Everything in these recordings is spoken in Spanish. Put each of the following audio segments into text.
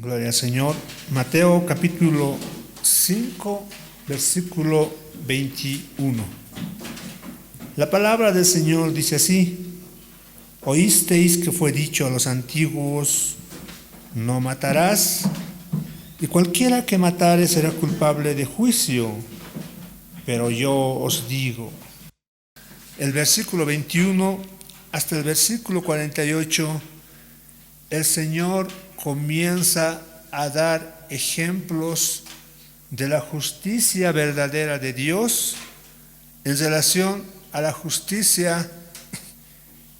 Gloria al Señor. Mateo capítulo 5, versículo 21. La palabra del Señor dice así: oísteis que fue dicho a los antiguos, no matarás, y cualquiera que matare será culpable de juicio. Pero yo os digo. El versículo 21 hasta el versículo 48, el Señor comienza a dar ejemplos de la justicia verdadera de Dios en relación a la justicia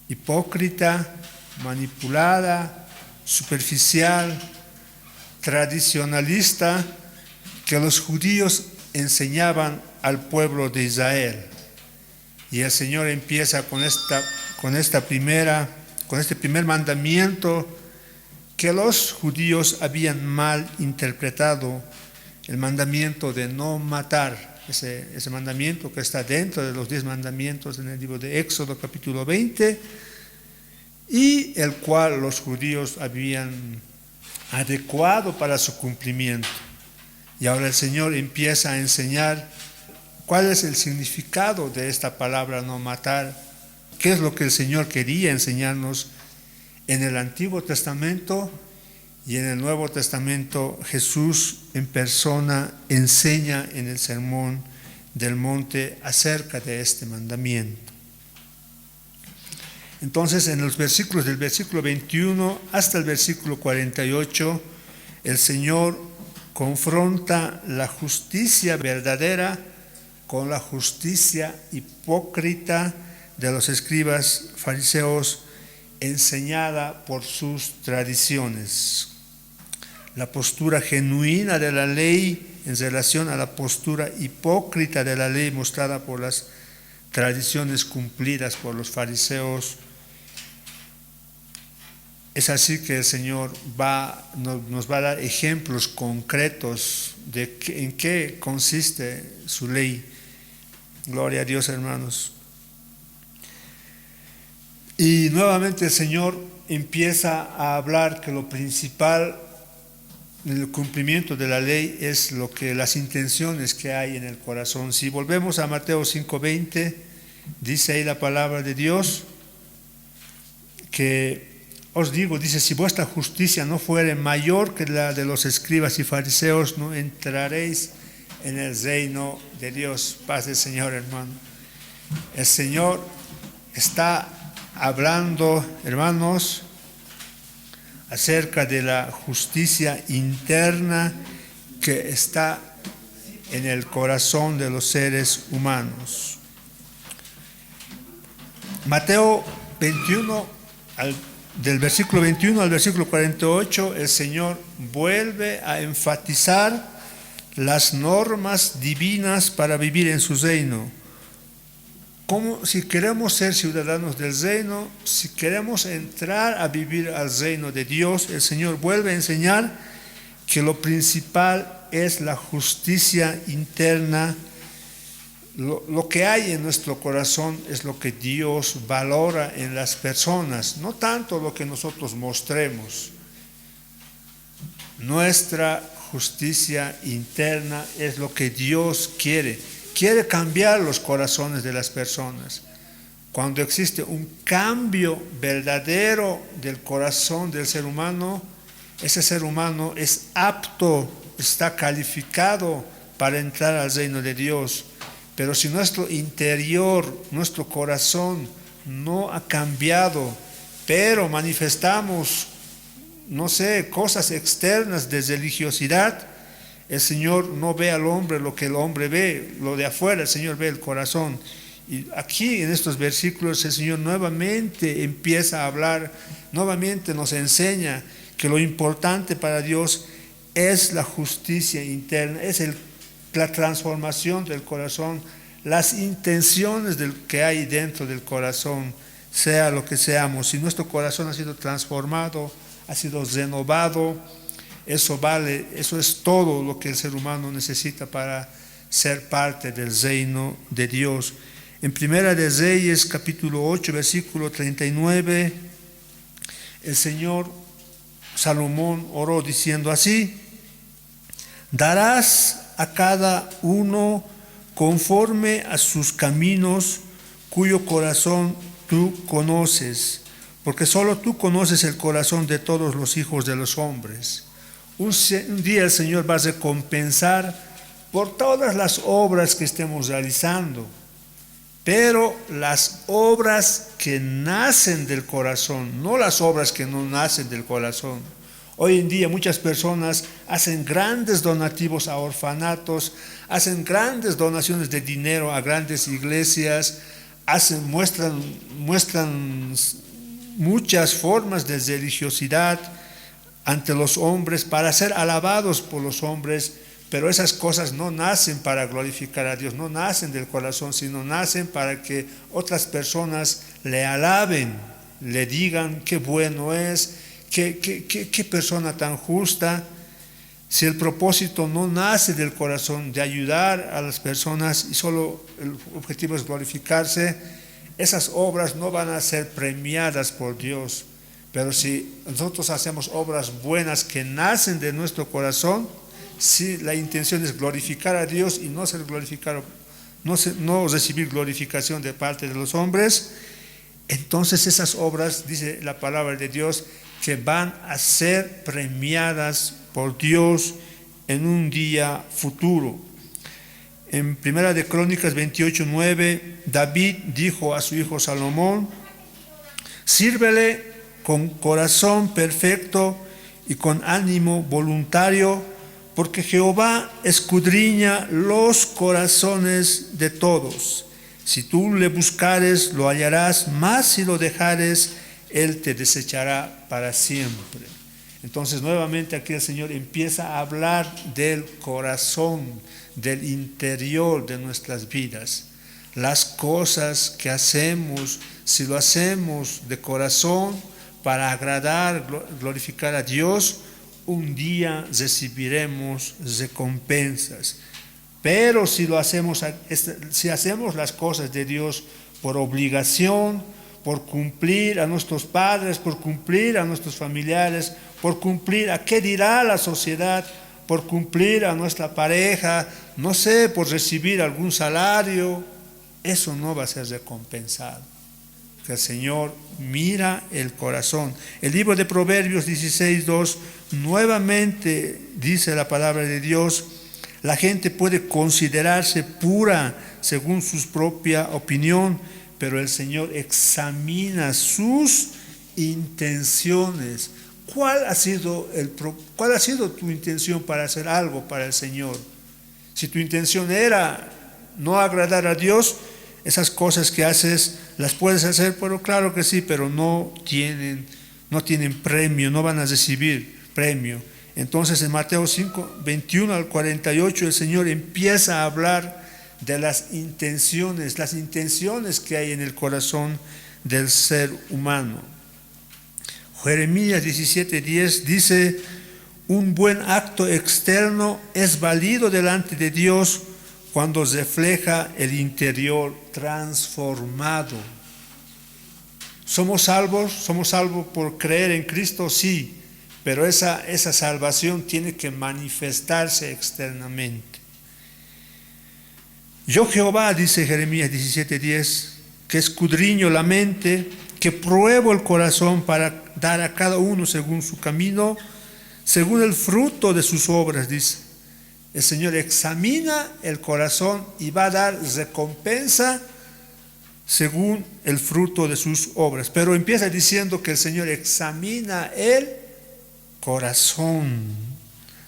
hipócrita, manipulada, superficial, tradicionalista que los judíos enseñaban al pueblo de Israel. Y el Señor empieza con este primer mandamiento que los judíos habían mal interpretado, el mandamiento de no matar, ese mandamiento que está dentro de los 10 mandamientos en el libro de Éxodo capítulo 20, y el cual los judíos habían adecuado para su cumplimiento. Y ahora el Señor empieza a enseñar cuál es el significado de esta palabra no matar, qué es lo que el Señor quería enseñarnos. En el Antiguo Testamento y en el Nuevo Testamento, Jesús en persona enseña en el Sermón del Monte acerca de este mandamiento. Entonces, en los versículos del versículo 21 hasta el versículo 48, el Señor confronta la justicia verdadera con la justicia hipócrita de los escribas fariseos, enseñada por sus tradiciones. La postura genuina de la ley en relación a la postura hipócrita de la ley mostrada por las tradiciones cumplidas por los fariseos. Es así que el Señor nos va a dar ejemplos concretos de en qué consiste su ley. Gloria a Dios, hermanos. Y nuevamente el Señor empieza a hablar que lo principal en el cumplimiento de la ley es las intenciones que hay en el corazón. Si volvemos a Mateo 5:20, dice ahí la palabra de Dios que os digo, dice, si vuestra justicia no fuere mayor que la de los escribas y fariseos, no entraréis en el reino de Dios. Paz del Señor, hermano. El Señor está hablando, hermanos, acerca de la justicia interna que está en el corazón de los seres humanos. Mateo 21, del versículo 21 al versículo 48, el Señor vuelve a enfatizar las normas divinas para vivir en su reino. Como si queremos ser ciudadanos del reino, si queremos entrar a vivir al reino de Dios, el Señor vuelve a enseñar que lo principal es la justicia interna. Lo que hay en nuestro corazón es lo que Dios valora en las personas, no tanto lo que nosotros mostremos. Nuestra justicia interna es lo que Dios quiere. Quiere cambiar los corazones de las personas. Cuando existe un cambio verdadero del corazón del ser humano, ese ser humano es apto, está calificado para entrar al reino de Dios. Pero si nuestro interior, nuestro corazón no ha cambiado, pero manifestamos, cosas externas de religiosidad, el Señor no ve al hombre lo que el hombre ve, lo de afuera, el Señor ve el corazón. Y aquí en estos versículos el Señor nuevamente empieza a hablar, nuevamente nos enseña que lo importante para Dios es la justicia interna, es la transformación del corazón, las intenciones que hay dentro del corazón, sea lo que seamos. Si nuestro corazón ha sido transformado, ha sido renovado, eso vale, eso es todo lo que el ser humano necesita para ser parte del reino de Dios. En Primera de Reyes, capítulo 8, versículo 39, el Señor Salomón oró diciendo así: darás a cada uno conforme a sus caminos, cuyo corazón tú conoces, porque solo tú conoces el corazón de todos los hijos de los hombres. Un día el Señor va a recompensar por todas las obras que estemos realizando, pero las obras que nacen del corazón, no las obras que no nacen del corazón. Hoy en día muchas personas hacen grandes donativos a orfanatos, hacen grandes donaciones de dinero a grandes iglesias, muestran muchas formas de religiosidad ante los hombres para ser alabados por los hombres, pero esas cosas no nacen para glorificar a Dios, no nacen del corazón, sino nacen para que otras personas le alaben, le digan qué bueno es, qué persona tan justa. Si el propósito no nace del corazón de ayudar a las personas y solo el objetivo es glorificarse, esas obras no van a ser premiadas por Dios. Pero si nosotros hacemos obras buenas que nacen de nuestro corazón, si la intención es glorificar a Dios y no ser glorificado, no recibir glorificación de parte de los hombres, entonces esas obras, dice la palabra de Dios, que van a ser premiadas por Dios en un día futuro. En Primera de Crónicas 28:9, David dijo a su hijo Salomón: sírvele con corazón perfecto y con ánimo voluntario, porque Jehová escudriña los corazones de todos. Si tú le buscares, lo hallarás, mas si lo dejares, él te desechará para siempre. Entonces nuevamente aquí el Señor empieza a hablar del corazón, del interior de nuestras vidas. Las cosas que hacemos, si lo hacemos de corazón para agradar, glorificar a Dios, un día recibiremos recompensas. Pero si hacemos las cosas de Dios por obligación, por cumplir a nuestros padres, por cumplir a nuestros familiares, por cumplir a qué dirá la sociedad, por cumplir a nuestra pareja, no sé, por recibir algún salario, eso no va a ser recompensado. Que el Señor mira el corazón. El libro de Proverbios 16:2 nuevamente dice la palabra de Dios: la gente puede considerarse pura según su propia opinión, pero el Señor examina sus intenciones. ¿Cuál ha sido tu intención para hacer algo para el Señor? Si tu intención era no agradar a Dios, esas cosas que haces las puedes hacer, pero claro que sí, pero no tienen premio, no van a recibir premio. Entonces en Mateo 5, 21 al 48 el Señor empieza a hablar de las intenciones que hay en el corazón del ser humano. Jeremías 17:10 dice: un buen acto externo es válido delante de Dios cuando refleja el interior transformado. ¿Somos salvos por creer en Cristo? Sí, pero esa salvación tiene que manifestarse externamente. Yo Jehová, dice Jeremías 17:10, que escudriño la mente, que pruebo el corazón para dar a cada uno según su camino, según el fruto de sus obras, dice. El Señor examina el corazón y va a dar recompensa según el fruto de sus obras. Pero empieza diciendo que el Señor examina el corazón.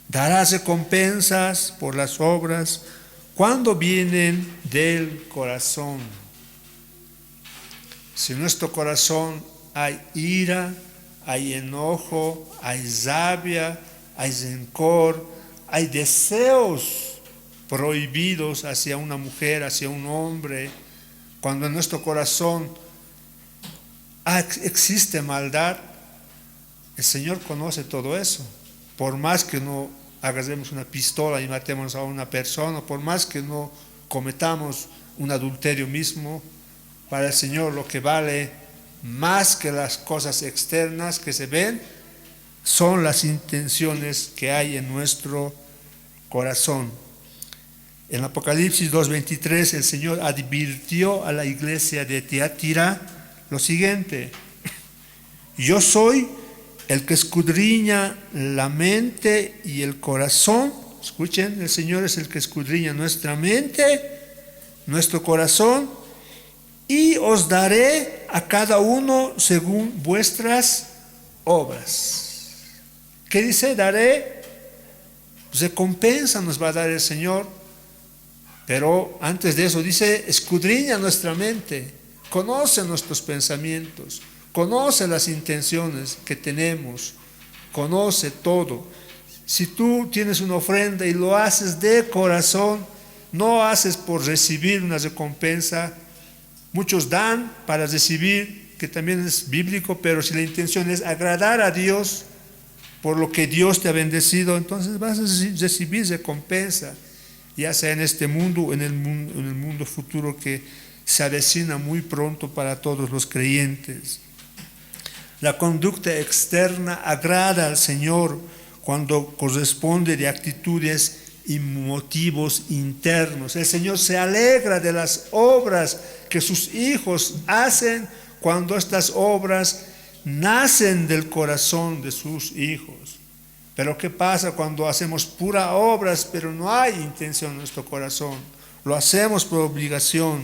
Dará recompensas por las obras cuando vienen del corazón. Si en nuestro corazón hay ira, hay enojo, hay rabia, hay rencor, hay deseos prohibidos hacia una mujer, hacia un hombre, cuando en nuestro corazón existe maldad, el Señor conoce todo eso. Por más que no agarremos una pistola y matemos a una persona, por más que no cometamos un adulterio mismo, para el Señor lo que vale más que las cosas externas que se ven son las intenciones que hay en nuestro corazón. En Apocalipsis 2:23 el Señor advirtió a la iglesia de Tiatira lo siguiente: yo soy el que escudriña la mente y el corazón. Escuchen, el Señor es el que escudriña nuestra mente, nuestro corazón, y os daré a cada uno según vuestras obras. ¿Qué dice? Daré. Recompensa nos va a dar el Señor. Pero antes de eso dice, escudriña nuestra mente, conoce nuestros pensamientos, conoce las intenciones que tenemos, conoce todo. Si tú tienes una ofrenda y lo haces de corazón, no haces por recibir una recompensa. Muchos dan para recibir, que también es bíblico, pero si la intención es agradar a Dios por lo que Dios te ha bendecido, entonces vas a recibir recompensa, ya sea en este mundo o en el mundo futuro que se avecina muy pronto para todos los creyentes. La conducta externa agrada al Señor cuando corresponde de actitudes y motivos internos. El Señor se alegra de las obras que sus hijos hacen cuando estas obras nacen del corazón de sus hijos. Pero ¿qué pasa cuando hacemos puras obras pero no hay intención en nuestro corazón? Lo hacemos por obligación.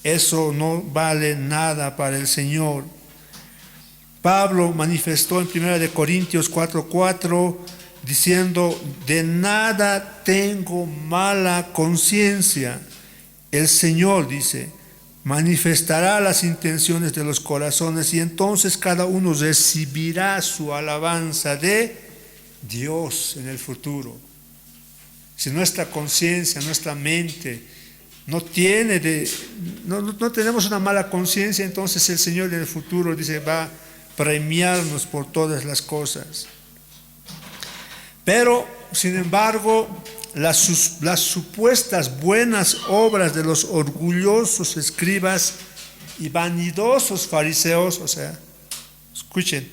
Eso no vale nada para el Señor. Pablo manifestó en 1 Corintios 4:4 diciendo: de nada tengo mala conciencia. El Señor, dice, manifestará las intenciones de los corazones y entonces cada uno recibirá su alabanza de Dios en el futuro. Si nuestra conciencia, nuestra mente no tenemos una mala conciencia, entonces el Señor en el futuro, dice, va a premiarnos por todas las cosas. Pero, sin embargo, las supuestas buenas obras de los orgullosos escribas y vanidosos fariseos, o sea, escuchen,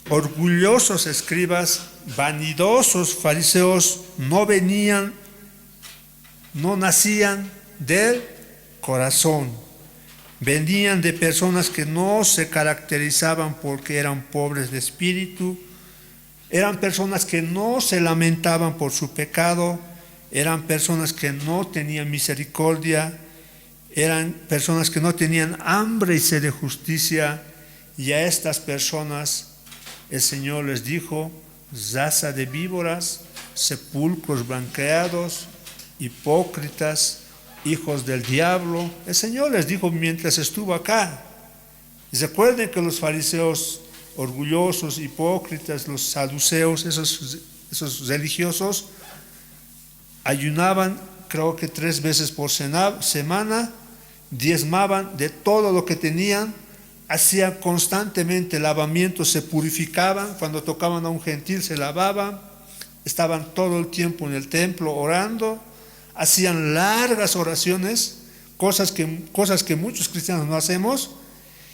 orgullosos escribas, vanidosos fariseos, no nacían del corazón, venían de personas que no se caracterizaban porque eran pobres de espíritu, eran personas que no se lamentaban por su pecado, eran personas que no tenían misericordia, eran personas que no tenían hambre y sed de justicia, y a estas personas el Señor les dijo: raza de víboras, sepulcros blanqueados, hipócritas, hijos del diablo. El Señor les dijo mientras estuvo acá. Y recuerden que los fariseos orgullosos, hipócritas, los saduceos, esos religiosos, ayunaban creo que 3 veces por semana, diezmaban de todo lo que tenían, hacían constantemente lavamientos, se purificaban, cuando tocaban a un gentil se lavaban, estaban todo el tiempo en el templo orando, hacían largas oraciones, cosas que muchos cristianos no hacemos,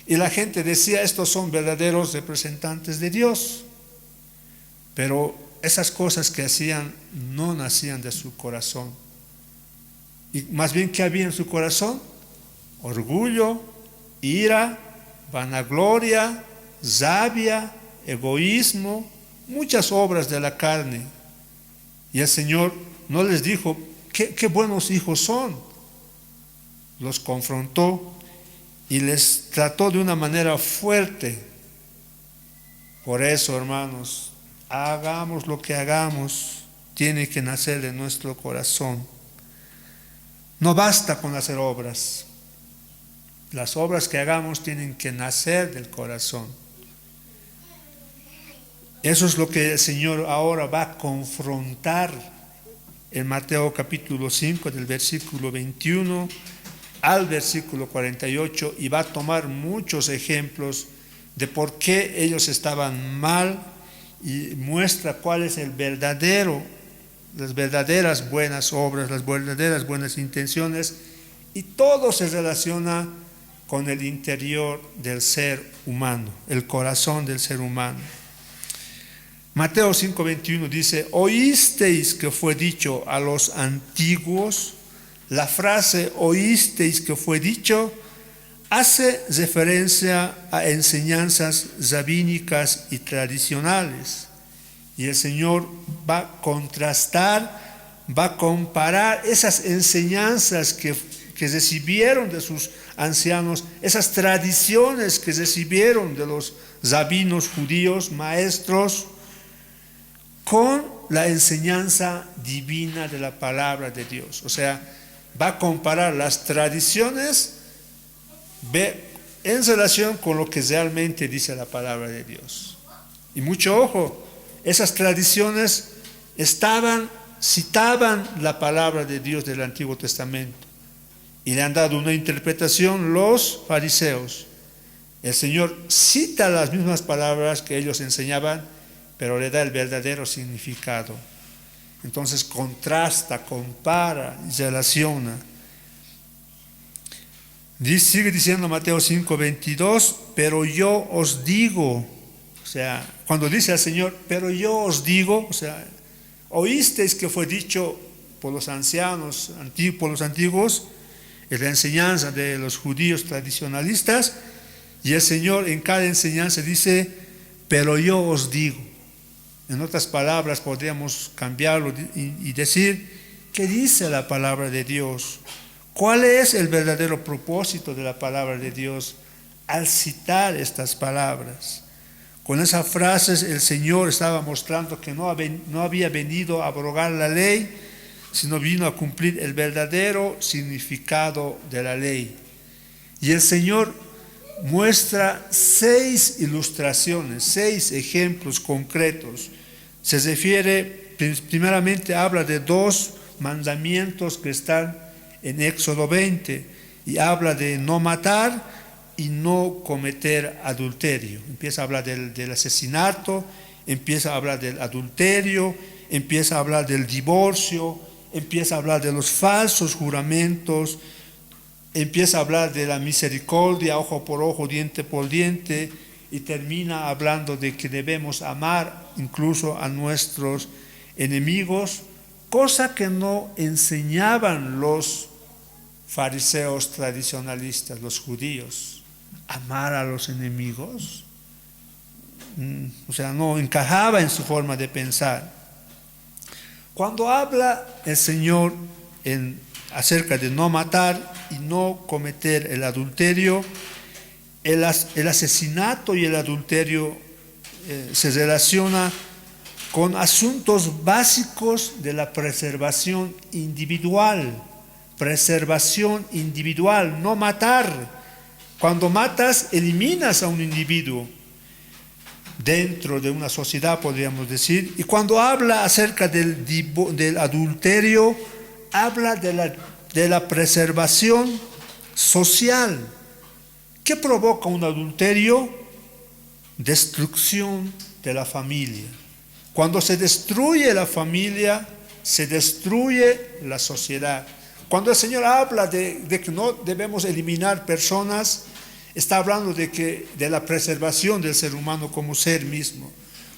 y la gente decía: estos son verdaderos representantes de Dios. Pero esas cosas que hacían no nacían de su corazón. Y más bien, ¿qué había en su corazón? Orgullo, ira, vanagloria, rabia, egoísmo, muchas obras de la carne. Y el Señor no les dijo: qué buenos hijos son. Los confrontó y les trató de una manera fuerte. Por eso, hermanos, hagamos lo que hagamos, tiene que nacer de nuestro corazón. No basta con hacer obras. Las obras que hagamos tienen que nacer del corazón. Eso es lo que el Señor ahora va a confrontar en Mateo capítulo 5, del versículo 21 al versículo 48, y va a tomar muchos ejemplos de por qué ellos estaban mal y muestra cuál es las verdaderas buenas obras, las verdaderas buenas intenciones, y todo se relaciona con el interior del ser humano, el corazón del ser humano. Mateo 5:21 dice, oísteis que fue dicho a los antiguos. La frase oísteis que fue dicho hace referencia a enseñanzas rabínicas y tradicionales. Y el Señor va a contrastar, va a comparar esas enseñanzas que recibieron de sus ancianos, esas tradiciones que recibieron de los rabinos judíos, maestros, con la enseñanza divina de la palabra de Dios. O sea, va a comparar las tradiciones en relación con lo que realmente dice la palabra de Dios. Y mucho ojo, esas tradiciones citaban la palabra de Dios del Antiguo Testamento y le han dado una interpretación los fariseos. El Señor cita las mismas palabras que ellos enseñaban, pero le da el verdadero significado. Entonces contrasta, compara y relaciona. Sigue diciendo Mateo 5:22, pero yo os digo, o sea, cuando dice al Señor, pero yo os digo, o sea, oísteis que fue dicho por los ancianos, por los antiguos, es la enseñanza de los judíos tradicionalistas, y el Señor en cada enseñanza dice, pero yo os digo. En otras palabras, podríamos cambiarlo y decir, ¿qué dice la palabra de Dios? ¿Cuál es el verdadero propósito de la palabra de Dios al citar estas palabras? Con esas frases el Señor estaba mostrando que no había venido a abrogar la ley, sino vino a cumplir el verdadero significado de la ley. Y el Señor muestra 6 ilustraciones, 6 ejemplos concretos. Se refiere, primeramente habla de 2 mandamientos que están en Éxodo 20 y habla de no matar y no cometer adulterio. Empieza a hablar del asesinato, empieza a hablar del adulterio, empieza a hablar del divorcio, empieza a hablar de los falsos juramentos, empieza a hablar de la misericordia, ojo por ojo, diente por diente, y termina hablando de que debemos amar incluso a nuestros enemigos, cosa que no enseñaban los fariseos tradicionalistas, los judíos. Amar a los enemigos, o sea, no encajaba en su forma de pensar. Cuando habla el Señor acerca de no matar y no cometer el adulterio, el asesinato y el adulterio se relaciona con asuntos básicos de la preservación individual. Preservación individual, no matar. Cuando matas, eliminas a un individuo dentro de una sociedad, podríamos decir. Y cuando habla acerca del adulterio, habla de la preservación social. ¿Qué provoca un adulterio? Destrucción de la familia. Cuando se destruye la familia, se destruye la sociedad. Cuando el Señor habla de que no debemos eliminar personas, está hablando de la preservación del ser humano como ser mismo.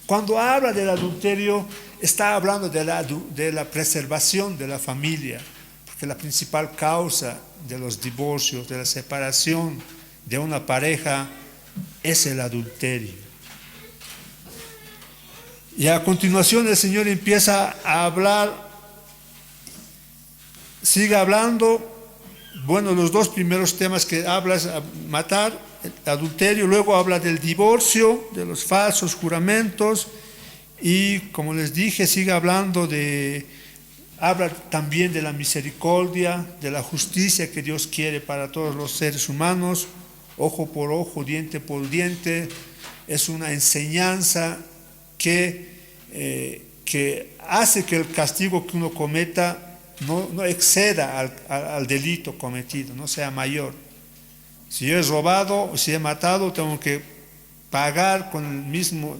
Cuando habla del adulterio, está hablando de la preservación de la familia, porque la principal causa de los divorcios, de la separación de una pareja, es el adulterio. Y a continuación el Señor empieza a hablar, sigue hablando. Bueno, los 2 primeros temas que habla es matar, el adulterio, luego habla del divorcio, de los falsos juramentos, y como les dije, sigue hablando habla también de la misericordia, de la justicia que Dios quiere para todos los seres humanos, ojo por ojo, diente por diente. Es una enseñanza que hace que el castigo que uno cometa no exceda al delito cometido, no sea mayor. Si yo he robado o si he matado, tengo que pagar con el mismo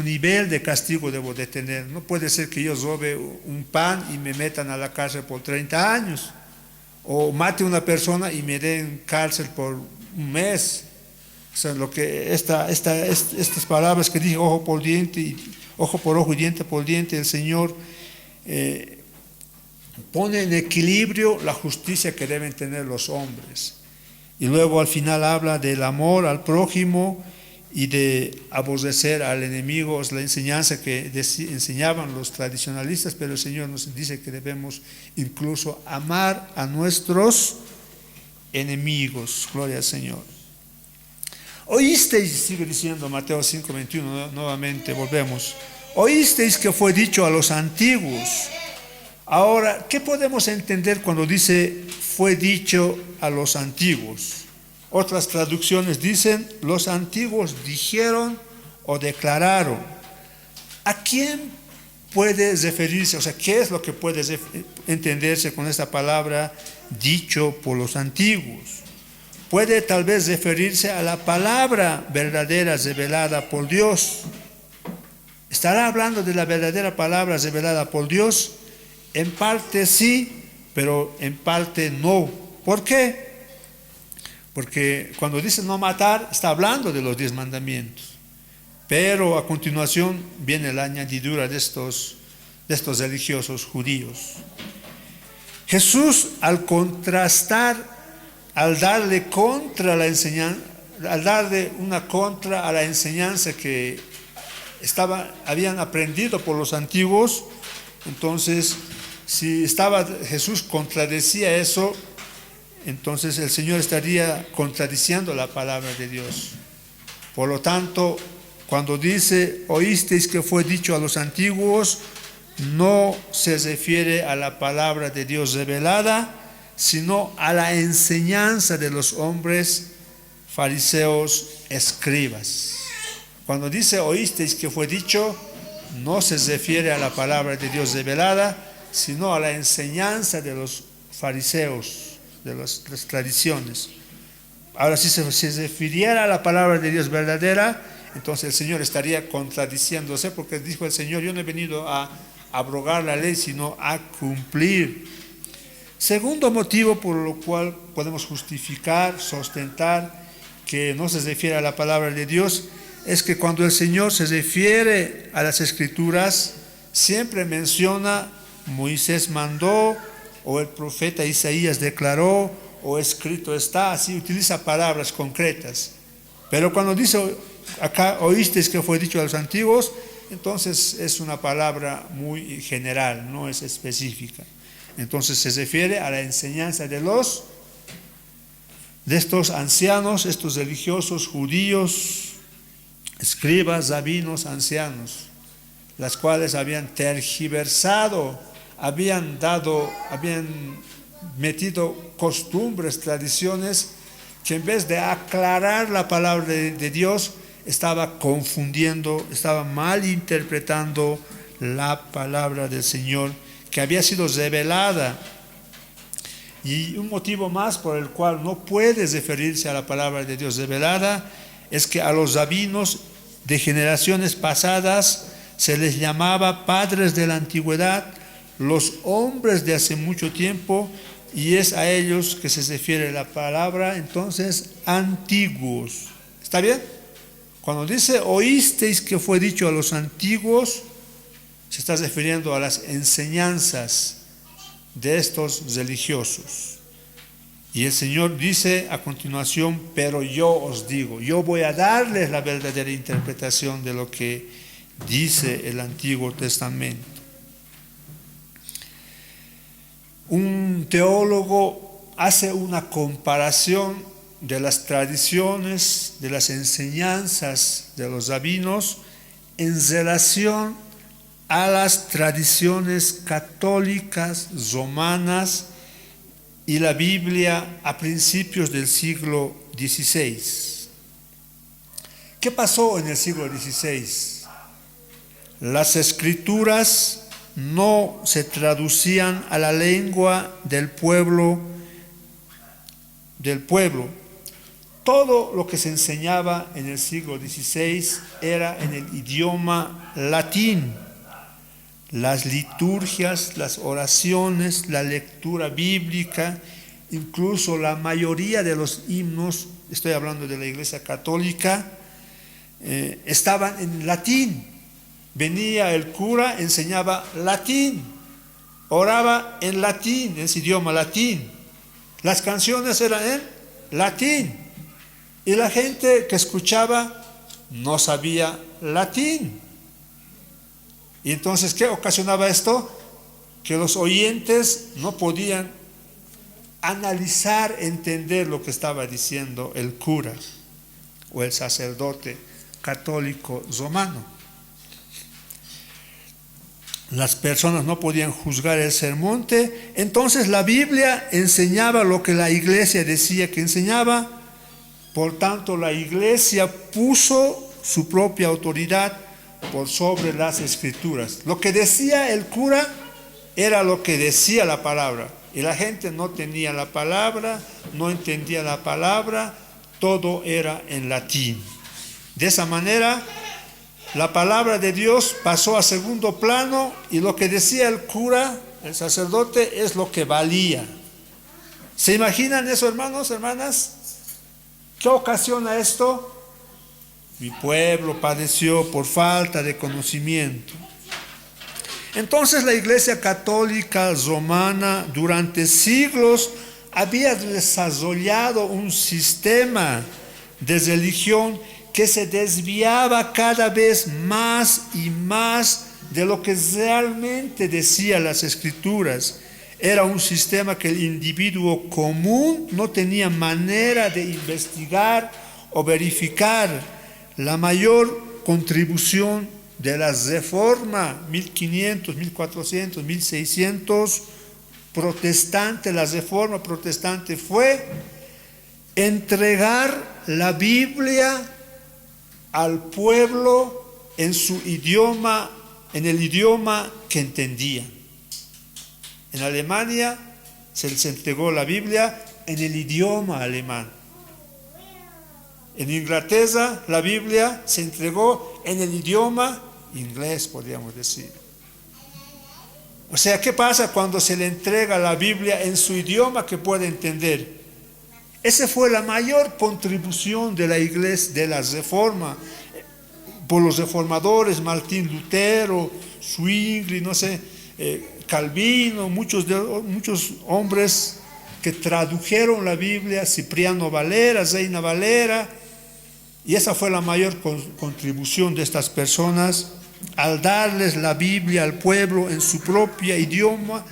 nivel de castigo debo de tener. No puede ser que yo robe un pan y me metan a la cárcel por 30 años, o mate a una persona y me den cárcel por un mes. O sea, lo que estas palabras que dije, ojo por diente, ojo por ojo y diente por diente, el Señor pone en equilibrio la justicia que deben tener los hombres. Y luego al final habla del amor al prójimo y de aborrecer al enemigo. Es la enseñanza que enseñaban los tradicionalistas, pero el Señor nos dice que debemos incluso amar a nuestros enemigos. Gloria al Señor. Oísteis, sigue diciendo Mateo 5:21, nuevamente volvemos. Oísteis que fue dicho a los antiguos. Ahora, ¿qué podemos entender cuando dice fue dicho a los antiguos? Otras traducciones dicen los antiguos dijeron o declararon. ¿A quién puede referirse? O sea, ¿qué es lo que puede entenderse con esta palabra dicho por los antiguos? Puede tal vez referirse a la palabra verdadera revelada por Dios. ¿Estará hablando de la verdadera palabra revelada por Dios? En parte sí, pero en parte no. ¿Por qué? Porque cuando dice no matar, está hablando de los 10 mandamientos. Pero a continuación viene la añadidura de estos religiosos judíos. Jesús, al contrastar, al darle contra la enseñanza, al darle una contra a la enseñanza que habían aprendido por los antiguos, entonces si Jesús contradecía eso, entonces el Señor estaría contradiciendo la palabra de Dios. Por lo tanto, cuando dice oísteis que fue dicho a los antiguos, no se refiere a la palabra de Dios revelada, sino a la enseñanza de los hombres fariseos, escribas. Cuando dice oísteis que fue dicho, no se refiere a la palabra de Dios revelada, sino a la enseñanza de los fariseos, de las tradiciones. Ahora, si se refiriera a la palabra de Dios verdadera, entonces el Señor estaría contradiciéndose, porque dijo el Señor, yo no he venido a abrogar la ley, sino a cumplir. Segundo motivo por lo cual podemos justificar, sustentar que no se refiere a la palabra de Dios, es que cuando el Señor se refiere a las Escrituras, siempre menciona Moisés mandó, o el profeta Isaías declaró, o escrito está, así utiliza palabras concretas. Pero cuando dice acá, oísteis que fue dicho a los antiguos, entonces es una palabra muy general, no es específica. Entonces se refiere a la enseñanza de estos ancianos, estos religiosos judíos, escribas, rabinos, ancianos, las cuales habían tergiversado, habían metido costumbres, tradiciones, que en vez de aclarar la palabra de Dios, estaba confundiendo, estaba malinterpretando la palabra del Señor, que había sido revelada. Y un motivo más por el cual no puede referirse a la palabra de Dios revelada, es que a los rabinos de generaciones pasadas se les llamaba padres de la antigüedad, los hombres de hace mucho tiempo, y es a ellos que se refiere la palabra, entonces, antiguos. ¿Está bien? Cuando dice oísteis que fue dicho a los antiguos, se está refiriendo a las enseñanzas de estos religiosos. Y el Señor dice a continuación, pero yo os digo, yo voy a darles la verdadera interpretación de lo que dice el Antiguo Testamento. Un teólogo hace una comparación de las tradiciones, de las enseñanzas de los rabinos en relación a las tradiciones católicas, romanas y la Biblia a principios del siglo XVI. ¿Qué pasó en el siglo XVI? Las escrituras no se traducían a la lengua del pueblo. Todo lo que se enseñaba en el siglo XVI era en el idioma latín. Las liturgias, las oraciones, la lectura bíblica, incluso la mayoría de los himnos estoy hablando de la Iglesia Católica, estaban en latín. Venía el cura, enseñaba latín, oraba en latín, en ese idioma latín. Las canciones eran en latín. Y la gente que escuchaba no sabía latín. Y entonces, ¿qué ocasionaba esto? Que los oyentes no podían analizar, entender lo que estaba diciendo el cura o el sacerdote católico romano. Las personas no podían juzgar el sermón. Entonces la Biblia enseñaba lo que la iglesia decía que enseñaba. Por tanto, la iglesia puso su propia autoridad por sobre las escrituras. Lo que decía el cura era lo que decía la palabra. Y la gente no tenía la palabra, no entendía la palabra, todo era en latín. De esa manera, la palabra de Dios pasó a segundo plano y lo que decía el cura, el sacerdote, es lo que valía. ¿Se imaginan eso, hermanos, hermanas? ¿Qué ocasiona esto? Mi pueblo padeció por falta de conocimiento. Entonces la Iglesia Católica Romana durante siglos había desarrollado un sistema de religión que se desviaba cada vez más y más de lo que realmente decían las Escrituras. Era un sistema que el individuo común no tenía manera de investigar o verificar. La mayor contribución de la Reforma 1500, 1400, 1600 protestante, la Reforma protestante fue entregar la Biblia al pueblo en su idioma, en el idioma que entendían. En Alemania se les entregó la Biblia en el idioma alemán. En Inglaterra la Biblia se entregó en el idioma inglés, podríamos decir. O sea, ¿qué pasa cuando se le entrega la Biblia en su idioma que puede entender? Esa fue la mayor contribución de la Iglesia, de la Reforma, por los reformadores, Martín Lutero, Zwingli, no sé, Calvino, muchos hombres que tradujeron la Biblia, Cipriano Valera, Reina Valera, y esa fue la mayor contribución de estas personas al darles la Biblia al pueblo en su propio idioma,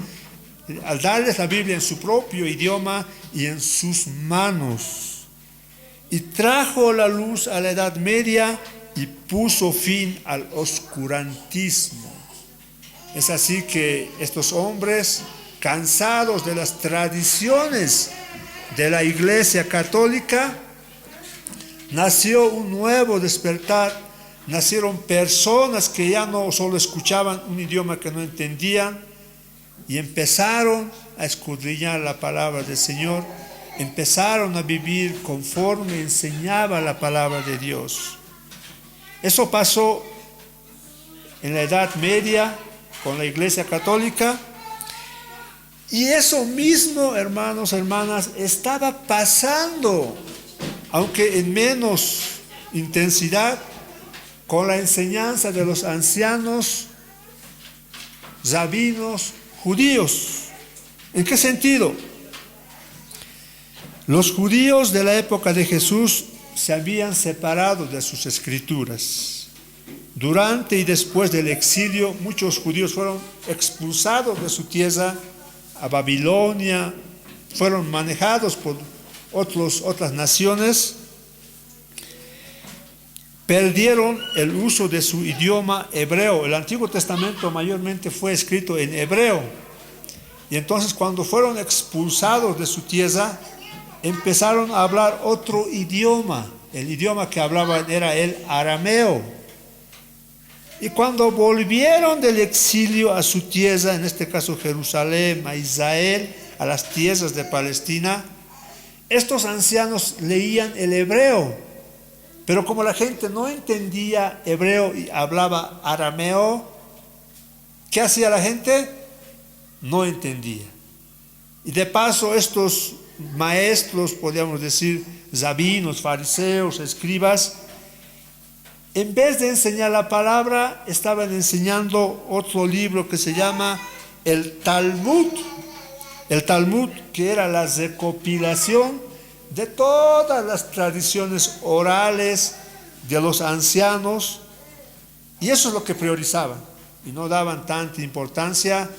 al darles la Biblia en su propio idioma y en sus manos. Y trajo la luz a la Edad Media y puso fin al oscurantismo. Es así que estos hombres, cansados de las tradiciones de la Iglesia Católica, nació un nuevo despertar, nacieron personas que ya no solo escuchaban un idioma que no entendían y empezaron a escudriñar la palabra del Señor, empezaron a vivir conforme enseñaba la palabra de Dios. Eso pasó en la Edad Media con la Iglesia Católica. Y eso mismo, hermanos, hermanas, estaba pasando, aunque en menos intensidad, con la enseñanza de los ancianos rabinos judíos. ¿En qué sentido? Los judíos de la época de Jesús se habían separado de sus escrituras. Durante y después del exilio, muchos judíos fueron expulsados de su tierra a Babilonia, fueron manejados por otras naciones, perdieron el uso de su idioma hebreo. El Antiguo Testamento mayormente fue escrito en hebreo. Y entonces cuando fueron expulsados de su tierra, empezaron a hablar otro idioma. El idioma que hablaban era el arameo. Y cuando volvieron del exilio a su tierra, en este caso Jerusalén, a Israel, a las tierras de Palestina, estos ancianos leían el hebreo, pero como la gente no entendía hebreo y hablaba arameo, ¿qué hacía la gente? No entendía. Y de paso estos maestros, podríamos decir, rabinos, fariseos, escribas, en vez de enseñar la palabra, estaban enseñando otro libro que se llama el Talmud. El Talmud, que era la recopilación de todas las tradiciones orales de los ancianos, y eso es lo que priorizaban, y no daban tanta importancia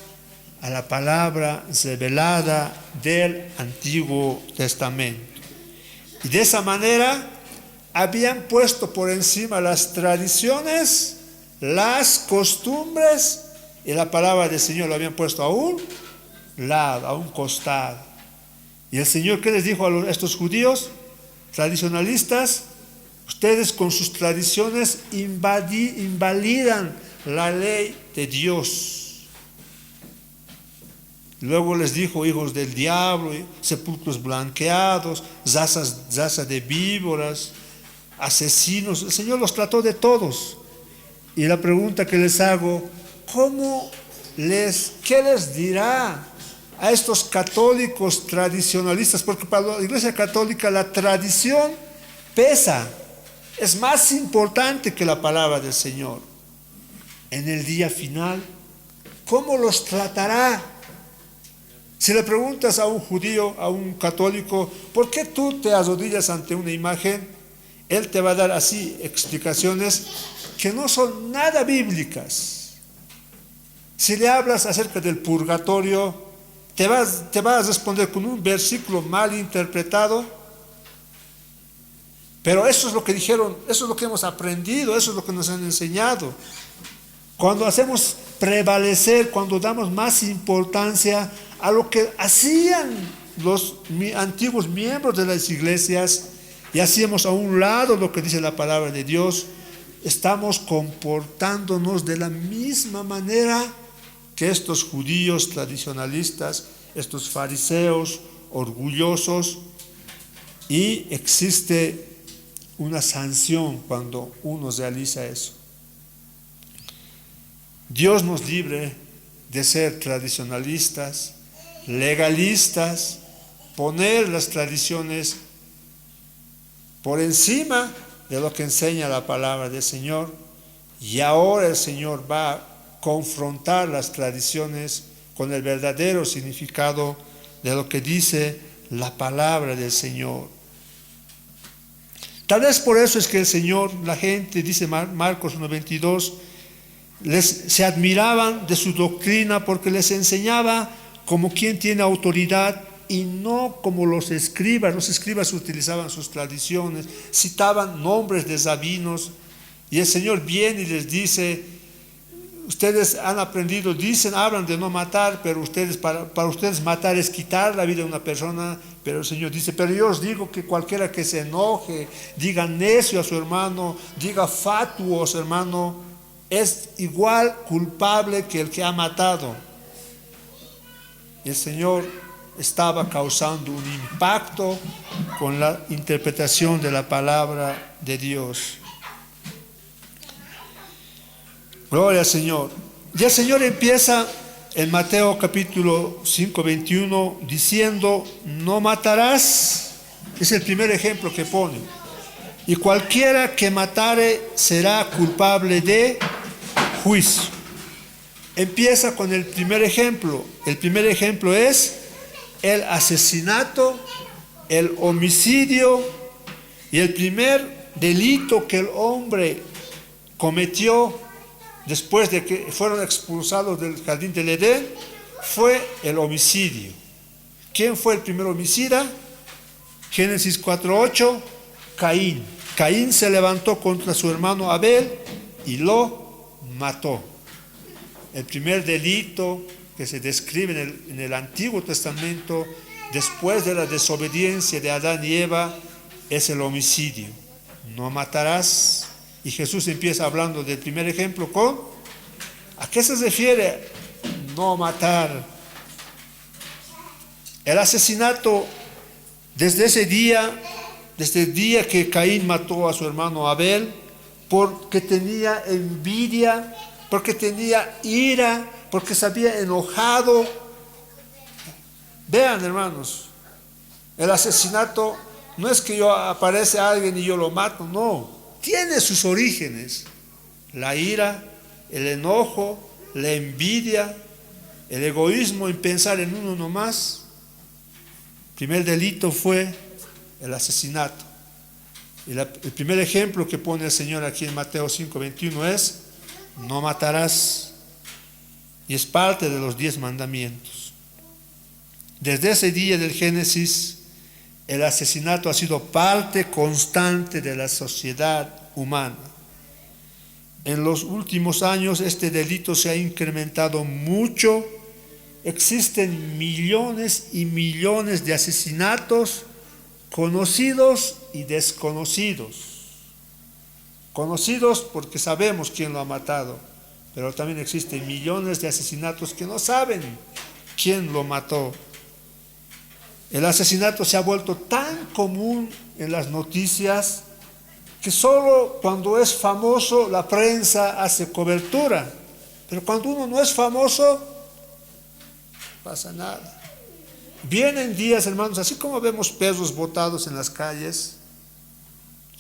a la palabra revelada del Antiguo Testamento. Y de esa manera habían puesto por encima las tradiciones, las costumbres, y la palabra del Señor lo habían puesto a un lado, a un costado. Y el Señor, ¿qué les dijo a estos judíos tradicionalistas? Ustedes con sus tradiciones invalidan la ley de Dios. Luego les dijo hijos del diablo, sepulcros blanqueados, raza de víboras, asesinos. El Señor los trató de todos. Y la pregunta que les hago, ¿qué les dirá a estos católicos tradicionalistas? Porque para la Iglesia Católica la tradición pesa, es más importante que la palabra del Señor. En el día final, ¿cómo los tratará? Si le preguntas a un judío, a un católico, ¿por qué tú te arrodillas ante una imagen? Él te va a dar así explicaciones que no son nada bíblicas. Si le hablas acerca del purgatorio, te va a responder con un versículo mal interpretado. Pero eso es lo que dijeron, eso es lo que hemos aprendido, eso es lo que nos han enseñado. Cuando hacemos prevalecer, cuando damos más importancia a lo que hacían los antiguos miembros de las iglesias y hacíamos a un lado lo que dice la palabra de Dios, estamos comportándonos de la misma manera que estos judíos tradicionalistas, estos fariseos orgullosos, y existe una sanción cuando uno realiza eso. Dios nos libre de ser tradicionalistas, legalistas, poner las tradiciones por encima de lo que enseña la palabra del Señor. Y ahora el Señor va a confrontar las tradiciones con el verdadero significado de lo que dice la palabra del Señor. Tal vez por eso es que el Señor, la gente, dice Marcos 1:22, se admiraban de su doctrina porque les enseñaba como quien tiene autoridad y no como los escribas. Los escribas utilizaban sus tradiciones, citaban nombres de rabinos, y el Señor viene y les dice: ustedes han aprendido, hablan de no matar, pero para ustedes matar es quitar la vida de una persona. Pero el Señor dice: pero yo os digo que cualquiera que se enoje, diga necio a su hermano, diga fatuo a su hermano, es igual culpable que el que ha matado. El Señor estaba causando un impacto con la interpretación de la palabra de Dios. Gloria al Señor. Y el Señor empieza en Mateo capítulo 5:21 diciendo: no matarás. Es el primer ejemplo que pone. Y cualquiera que matare será culpable de juicio. Empieza con el primer ejemplo. El primer ejemplo es el asesinato, el homicidio, y el primer delito que el hombre cometió después de que fueron expulsados del jardín del Edén fue el homicidio. ¿Quién fue el primer homicida? Génesis 4:8, Caín. Caín se levantó contra su hermano Abel y lo mató. El primer delito que se describe en el Antiguo Testamento después de la desobediencia de Adán y Eva es el homicidio. No matarás. Y Jesús empieza hablando del primer ejemplo ¿a qué se refiere no matar? El asesinato desde el día que Caín mató a su hermano Abel, porque tenía envidia, porque tenía ira, porque se había enojado. Vean, hermanos, El asesinato no es que aparece alguien y yo lo mato, no. Tiene sus orígenes. La ira, el enojo, la envidia, el egoísmo en pensar en uno nomás. El primer delito fue el asesinato. Y el primer ejemplo que pone el Señor aquí en Mateo 5:21 es: no matarás. Y es parte de los 10 mandamientos. Desde ese día del Génesis, el asesinato ha sido parte constante de la sociedad humana. En los últimos años este delito se ha incrementado mucho. Existen millones y millones de asesinatos conocidos y desconocidos. Conocidos porque sabemos quién lo ha matado, pero también existen millones de asesinatos que no saben quién lo mató. El asesinato se ha vuelto tan común en las noticias que solo cuando es famoso la prensa hace cobertura, pero cuando uno no es famoso, no pasa nada. Vienen días, hermanos, así como vemos perros botados en las calles,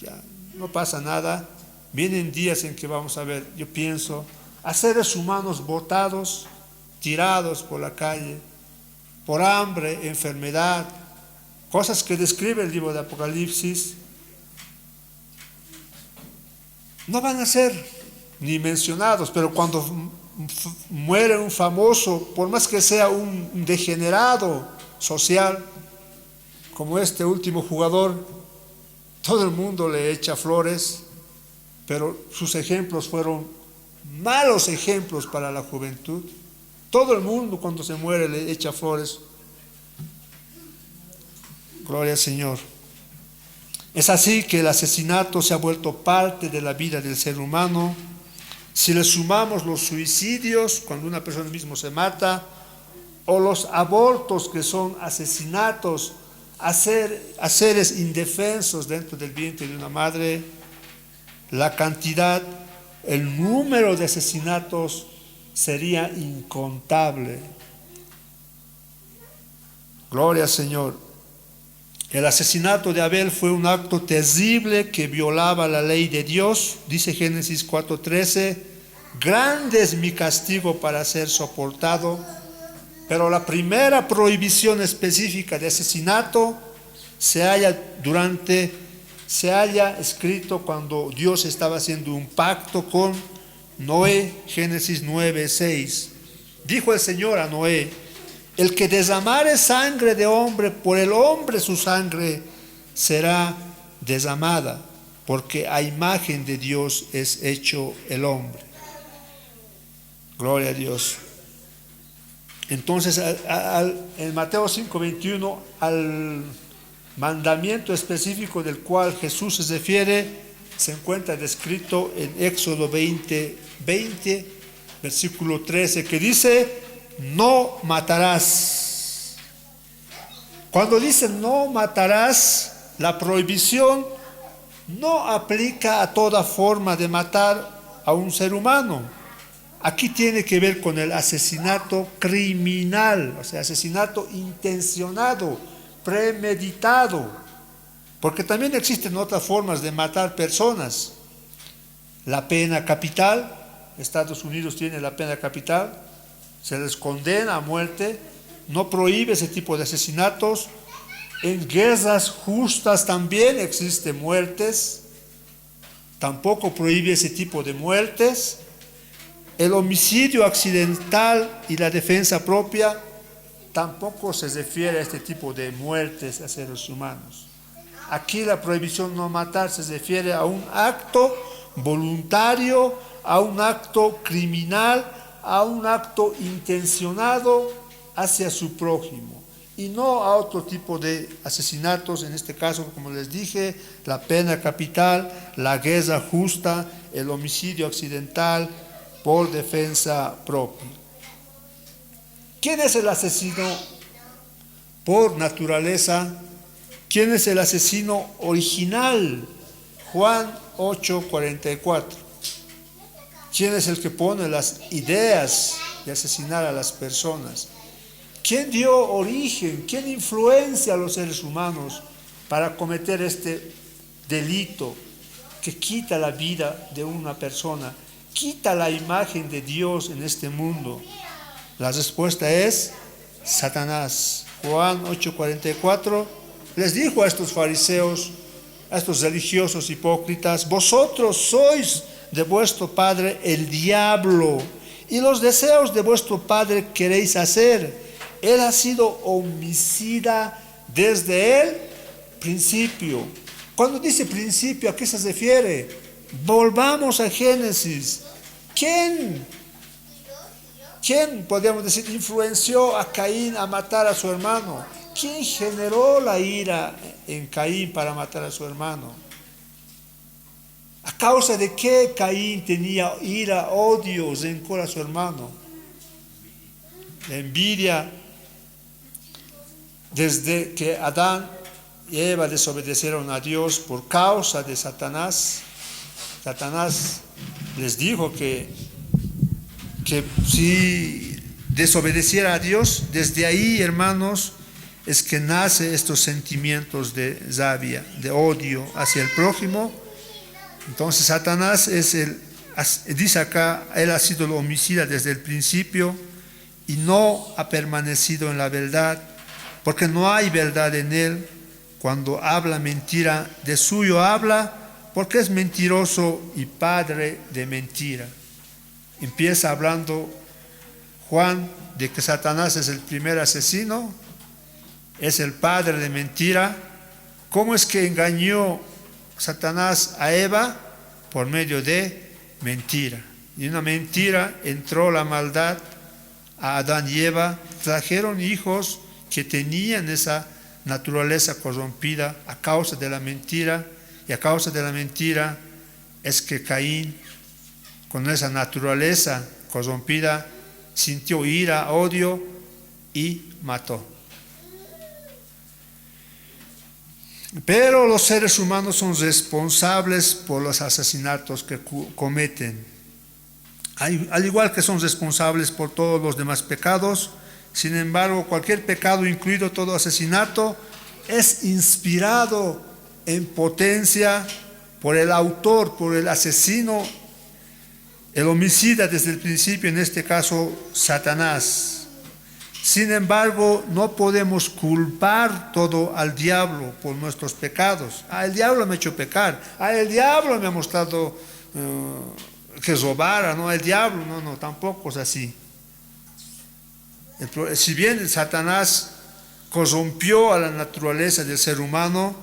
ya no pasa nada. Vienen días en que vamos a ver, yo pienso, a seres humanos botados, tirados por la calle, por hambre, enfermedad, cosas que describe el libro de Apocalipsis. No van a ser ni mencionados, pero cuando muere un famoso, por más que sea un degenerado social, como este último jugador, todo el mundo le echa flores, pero sus ejemplos fueron malos ejemplos para la juventud. Todo el mundo cuando se muere le echa flores. Gloria al Señor. Es así que el asesinato se ha vuelto parte de la vida del ser humano. Si le sumamos los suicidios, cuando una persona mismo se mata, o los abortos, que son asesinatos a seres indefensos dentro del vientre de una madre, la cantidad, el número de asesinatos sería incontable. Gloria al Señor. El asesinato de Abel fue un acto terrible que violaba la ley de Dios. Dice Génesis 4:13, grande es mi castigo para ser soportado. Pero la primera prohibición específica de asesinato se halla escrito cuando Dios estaba haciendo un pacto con Noé. Génesis 9:6. Dijo el Señor a Noé: el que derramare sangre de hombre, por el hombre su sangre será derramada, porque a imagen de Dios es hecho el hombre. Gloria a Dios. Entonces, en Mateo 5:21, al mandamiento específico del cual Jesús se refiere, se encuentra descrito en Éxodo 20, versículo 13, que dice: no matarás. Cuando dice no matarás, la prohibición no aplica a toda forma de matar a un ser humano. Aquí tiene que ver con el asesinato criminal, o sea, asesinato intencionado, premeditado, porque también existen otras formas de matar personas. La pena capital, Estados Unidos tiene la pena capital, se les condena a muerte, no prohíbe ese tipo de asesinatos. En guerras justas también existen muertes, tampoco prohíbe ese tipo de muertes. El homicidio accidental y la defensa propia tampoco se refiere a este tipo de muertes a seres humanos. Aquí la prohibición no matar se refiere a un acto voluntario, a un acto criminal, a un acto intencionado hacia su prójimo, y no a otro tipo de asesinatos, en este caso, como les dije, la pena capital, la guerra justa, el homicidio accidental por defensa propia. ¿Quién es el asesino por naturaleza? ¿Quién es el asesino original? Juan 8:44. ¿Quién es el que pone las ideas de asesinar a las personas? ¿Quién dio origen? ¿Quién influencia a los seres humanos para cometer este delito que quita la vida de una persona, quita la imagen de Dios en este mundo? La respuesta es Satanás. Juan 8:44 les dijo a estos fariseos, a estos religiosos hipócritas: vosotros sois de vuestro padre el diablo, y los deseos de vuestro padre queréis hacer. Él ha sido homicida desde el principio. Cuando dice principio, ¿a qué se refiere? Volvamos a Génesis. ¿Quién, podríamos decir, influenció a Caín a matar a su hermano? ¿Quién generó la ira en Caín para matar a su hermano? ¿A causa de qué Caín tenía ira, odio, rencor a su hermano? La envidia. Desde que Adán y Eva desobedecieron a Dios por causa de Satanás, Satanás les dijo que si desobedeciera a Dios, desde ahí, hermanos, es que nace estos sentimientos de rabia, de odio hacia el prójimo. Entonces Satanás dice acá, él ha sido el homicida desde el principio y no ha permanecido en la verdad, porque no hay verdad en él. Cuando habla mentira, de suyo habla, porque es mentiroso y padre de mentira. Empieza hablando Juan de que Satanás es el primer asesino, es el padre de mentira. ¿Cómo es que engañó Satanás a Eva? Por medio de mentira. Y una mentira entró la maldad a Adán y Eva, trajeron hijos que tenían esa naturaleza corrompida a causa de la mentira, y a causa de la mentira es que Caín, con esa naturaleza corrompida, sintió ira, odio y mató. Pero los seres humanos son responsables por los asesinatos que cometen, al igual que son responsables por todos los demás pecados. Sin embargo, cualquier pecado, incluido todo asesinato, es inspirado en potencia por el autor, por el asesino, el homicida desde el principio, en este caso Satanás. Sin embargo, no podemos culpar todo al diablo por nuestros pecados. El diablo me ha hecho pecar. El diablo me ha mostrado que robara. No, el diablo, no, tampoco es así. Si bien Satanás corrompió a la naturaleza del ser humano,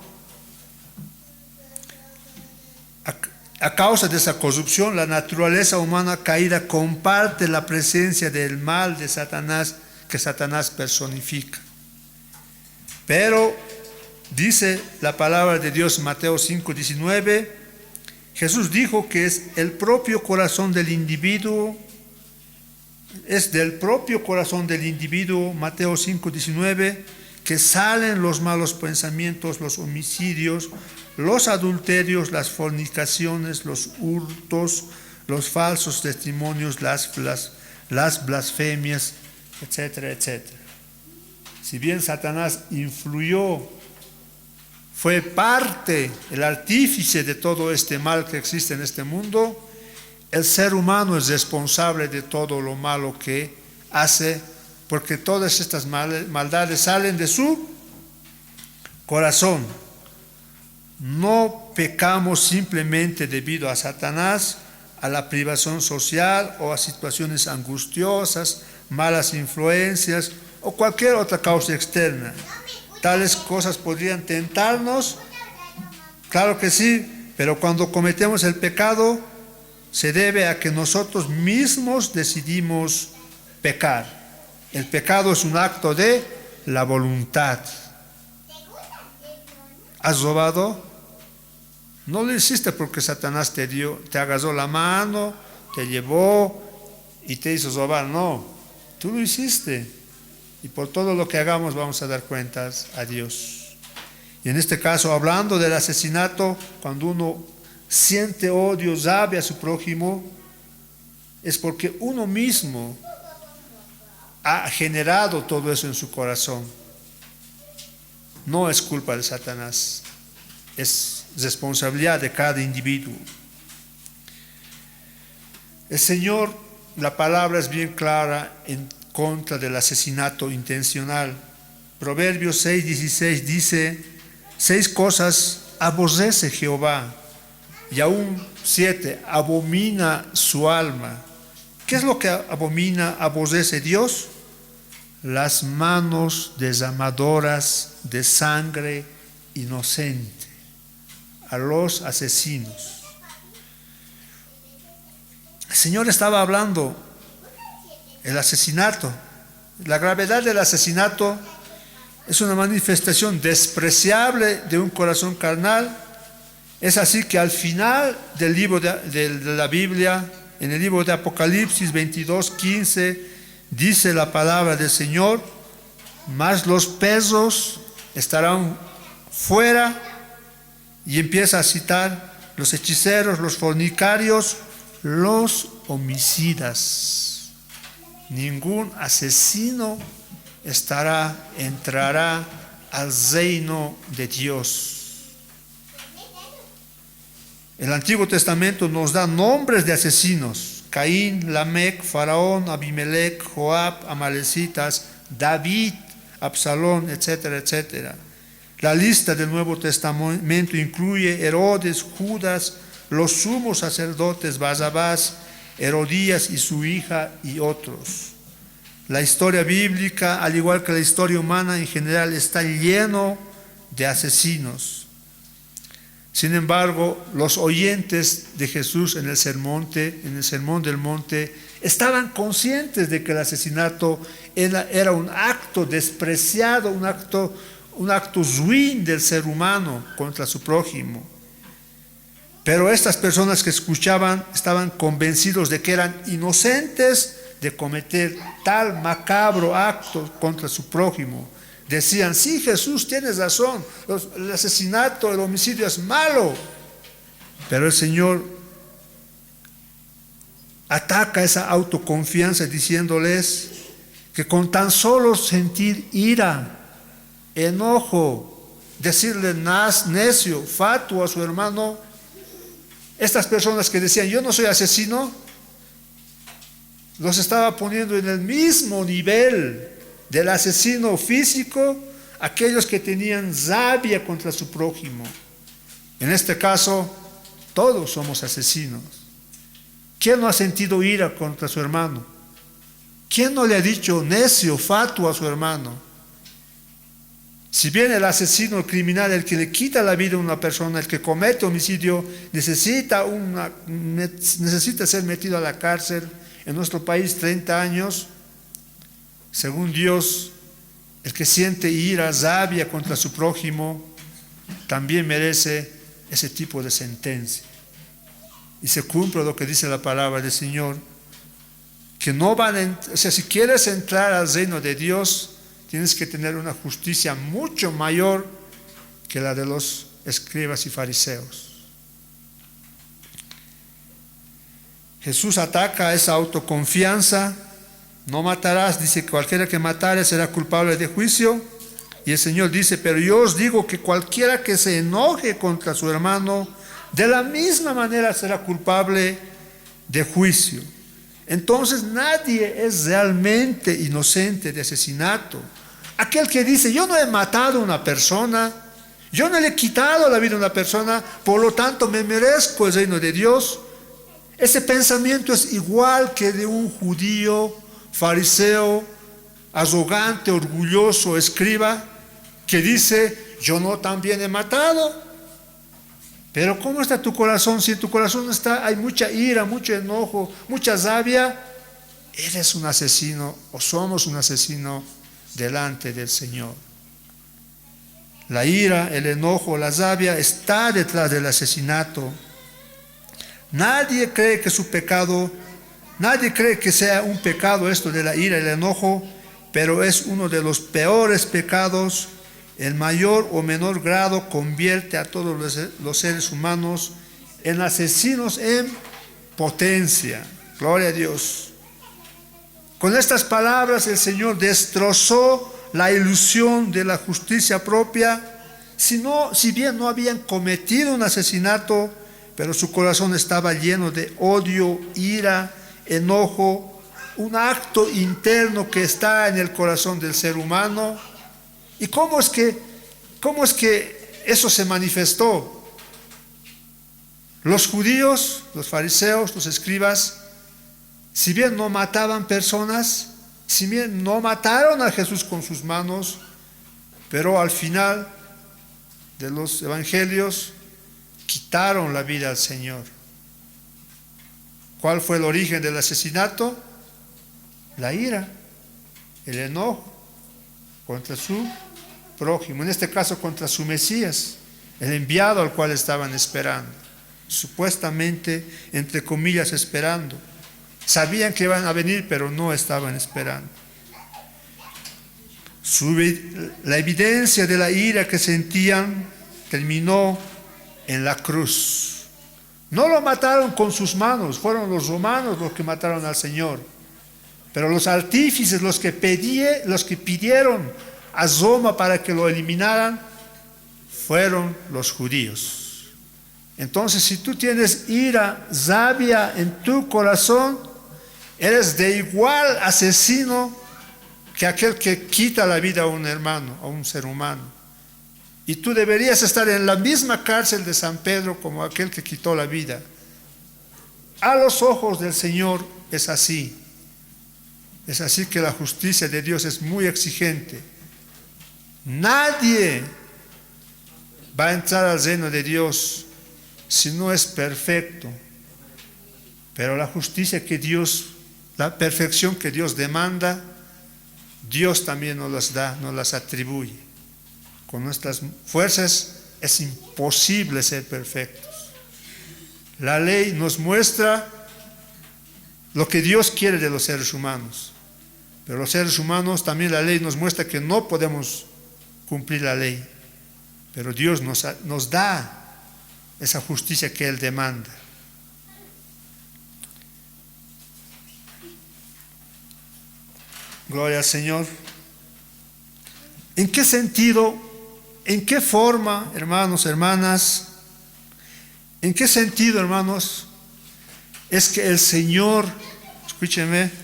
a causa de esa corrupción, la naturaleza humana caída comparte la presencia del mal de Satanás, que Satanás personifica. Pero dice la palabra de Dios, Mateo 5:19, Jesús dijo que es el propio corazón del individuo. Es del propio corazón del individuo, Mateo 5:19, que salen los malos pensamientos, los homicidios, los adulterios, las fornicaciones, los hurtos, los falsos testimonios, las blasfemias, etcétera, etcétera. Si bien Satanás influyó, fue parte, el artífice de todo este mal que existe en este mundo, el ser humano es responsable de todo lo malo que hace, porque todas estas maldades salen de su corazón. No pecamos simplemente debido a Satanás, a la privación social o a situaciones angustiosas, malas influencias o cualquier otra causa externa. Tales cosas podrían tentarnos, claro que sí, pero cuando cometemos el pecado, se debe a que nosotros mismos decidimos pecar. El pecado es un acto de la voluntad. ¿Has robado? No lo hiciste porque Satanás te agarró la mano, te llevó y te hizo robar. No, tú lo hiciste. Y por todo lo que hagamos vamos a dar cuentas a Dios. Y en este caso, hablando del asesinato, cuando uno siente odio, rabia a su prójimo, es porque uno mismo ha generado todo eso en su corazón. No es culpa de Satanás, es responsabilidad de cada individuo. El Señor, la palabra es bien clara en contra del asesinato intencional. Proverbios 6:16 dice: 6 cosas aborrece Jehová, y aún 7 abomina su alma. ¿Qué es lo que abomina, aborrece Dios? Las manos derramadoras de sangre inocente, a los asesinos. El Señor estaba hablando el asesinato. La gravedad del asesinato es una manifestación despreciable de un corazón carnal. Es así que al final del libro de la Biblia, en el libro de Apocalipsis 22:15, dice la palabra del Señor: mas los perros estarán fuera, y empieza a citar los hechiceros, los fornicarios, los homicidas. Ningún asesino entrará al reino de Dios. El Antiguo Testamento nos da nombres de asesinos: Caín, Lamec, Faraón, Abimelech, Joab, Amalecitas, David, Absalón, etcétera, etcétera. La lista del Nuevo Testamento incluye Herodes, Judas, los sumos sacerdotes, Barrabás, Herodías y su hija, y otros. La historia bíblica, al igual que la historia humana en general, está lleno de asesinos. Sin embargo, los oyentes de Jesús en el Sermón del Monte, estaban conscientes de que el asesinato era un acto despreciado, un acto ruin del ser humano contra su prójimo. Pero estas personas que escuchaban estaban convencidos de que eran inocentes de cometer tal macabro acto contra su prójimo. Decían: sí, Jesús, tienes razón, el asesinato, el homicidio es malo. Pero el Señor ataca esa autoconfianza diciéndoles que con tan solo sentir ira, enojo, decirle necio, fatuo a su hermano, estas personas que decían: yo no soy asesino, los estaba poniendo en el mismo nivel del asesino físico, aquellos que tenían rabia contra su prójimo. En este caso, todos somos asesinos. ¿Quién no ha sentido ira contra su hermano? ¿Quién no le ha dicho necio, fatuo a su hermano? Si bien el asesino, el criminal, el que le quita la vida a una persona, el que comete homicidio, necesita ser metido a la cárcel, en nuestro país 30 años, según Dios, el que siente ira, rabia contra su prójimo, también merece ese tipo de sentencia. Y se cumple lo que dice la palabra del Señor, que no si quieres entrar al reino de Dios, tienes que tener una justicia mucho mayor que la de los escribas y fariseos. Jesús ataca esa autoconfianza. No matarás, dice: cualquiera que matare será culpable de juicio. Y el Señor dice: pero yo os digo que cualquiera que se enoje contra su hermano, de la misma manera será culpable de juicio. Entonces nadie es realmente inocente de asesinato. Aquel que dice: yo no he matado a una persona, yo no le he quitado la vida a una persona, por lo tanto me merezco el reino de Dios. Ese pensamiento es igual que de un judío, fariseo, arrogante, orgulloso, escriba, que dice: yo no también he matado. Pero ¿cómo está tu corazón? Si en tu corazón hay mucha ira, mucho enojo, mucha rabia, eres un asesino o somos un asesino delante del Señor. La ira, el enojo, la rabia está detrás del asesinato. Nadie cree que sea un pecado esto de la ira y el enojo, pero es uno de los peores pecados. En mayor o menor grado convierte a todos los seres humanos en asesinos en potencia. Gloria a Dios. Con estas palabras el Señor destrozó la ilusión de la justicia propia. Si bien no habían cometido un asesinato, pero su corazón estaba lleno de odio, ira, enojo, un acto interno que está en el corazón del ser humano. ¿Y cómo es que eso se manifestó? Los judíos, los fariseos, los escribas, si bien no mataban personas, si bien no mataron a Jesús con sus manos, pero al final de los evangelios quitaron la vida al Señor. ¿Cuál fue el origen del asesinato? La ira, el enojo contra su prójimo, en este caso contra su Mesías, el enviado al cual estaban esperando, supuestamente, entre comillas, esperando. Sabían que iban a venir, pero no estaban esperando. La evidencia de la ira que sentían terminó en la cruz. No lo mataron con sus manos, fueron los romanos los que mataron al Señor. Pero los artífices, los que pidieron a Roma para que lo eliminaran, fueron los judíos. Entonces, si tú tienes ira, rabia en tu corazón, eres de igual asesino que aquel que quita la vida a un hermano, a un ser humano. Y tú deberías estar en la misma cárcel de San Pedro como aquel que quitó la vida. A los ojos del Señor es así. Es así que la justicia de Dios es muy exigente. Nadie va a entrar al reino de Dios si no es perfecto. Pero la justicia que Dios, la perfección que Dios demanda, Dios también nos las da, nos las atribuye. Con nuestras fuerzas es imposible ser perfectos. La ley nos muestra lo que Dios quiere de los seres humanos. Pero los seres humanos, también la ley nos muestra que no podemos cumplir la ley. Pero Dios nos da esa justicia que Él demanda. Gloria al Señor. ¿En qué sentido, en qué forma, hermanos, hermanas, en qué sentido, hermanos, es que el Señor, escúchenme,